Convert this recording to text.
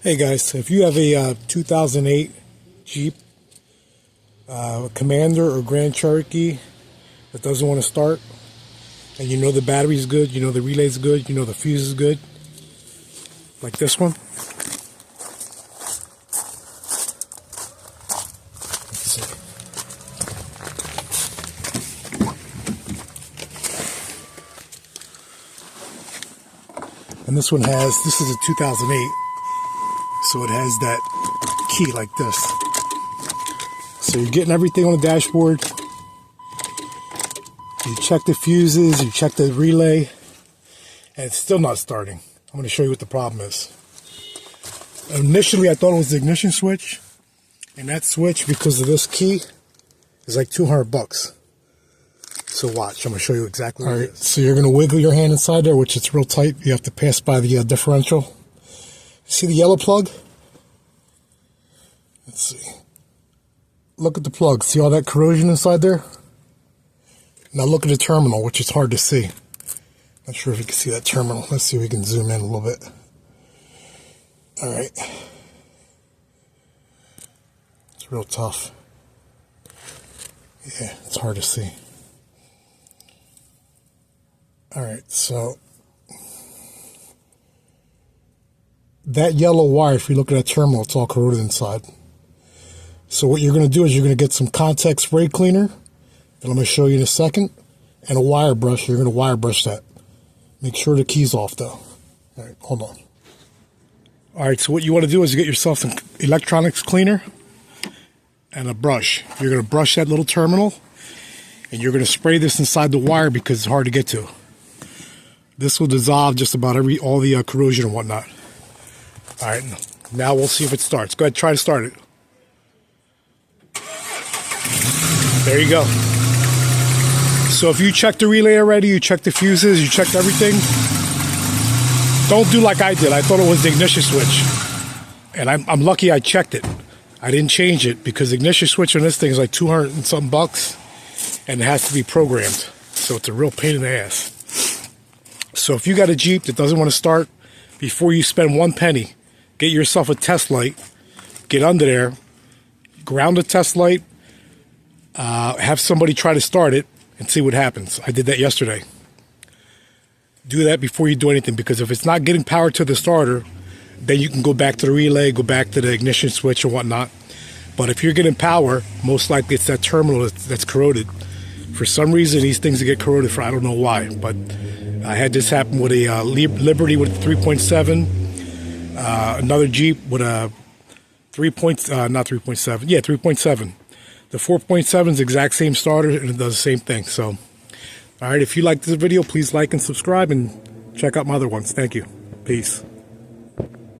Hey guys, if you have a 2008 Jeep Commander or Grand Cherokee that doesn't want to start, and you know the battery's good, you know the relay's good, you know the fuse is good, like this one. Let's see. And this one has, this is a 2008. So it has that key like this. So you're getting everything on the dashboard. You check the fuses, you check the relay, and it's still not starting. I'm going to show you what the problem is. Initially, I thought it was the ignition switch, and that switch, because of this key, is like $200. So watch, I'm going to show you exactly what it is. So you're going to wiggle your hand inside there, which it's real tight. You have to pass by the differential. See the yellow plug? Let's see. Look at the plug. See all that corrosion inside there? Now look at the terminal, which is hard to see. Not sure if you can see that terminal. Let's see if we can zoom in a little bit. All right. It's real tough. Yeah, it's hard to see. All right, so that yellow wire, if you look at that terminal, it's all corroded inside. So what you're going to do is you're going to get some contact spray cleaner that I'm going to show you in a second, and a wire brush. You're going to wire brush that. Make sure the key's off though. All right, hold on. All right, so what you want to do is you get yourself some electronics cleaner and a brush. You're going to brush that little terminal, and you're going to spray this inside the wire because it's hard to get to. This will dissolve just about all the corrosion and whatnot. All right, now we'll see if it starts. Go ahead, try to start it. There you go. So if you checked the relay already, you checked the fuses, you checked everything, don't do like I did. I thought it was the ignition switch. And I'm lucky I checked it. I didn't change it because the ignition switch on this thing is like 200 and something bucks, and it has to be programmed. So it's a real pain in the ass. So if you got a Jeep that doesn't want to start, before you spend one penny, get yourself a test light, get under there, ground the test light, have somebody try to start it and see what happens. I did that yesterday. Do that before you do anything, because if it's not getting power to the starter, then you can go back to the relay, go back to the ignition switch or whatnot. But if you're getting power, most likely it's that terminal that's corroded. For some reason, these things get corroded for I don't know why, but I had this happen with a Liberty with a 3.7, another Jeep with a 3.7. The 4.7 is the exact same starter, and it does the same thing. So, all right, if you like this video, please like and subscribe, and check out my other ones. Thank you. Peace.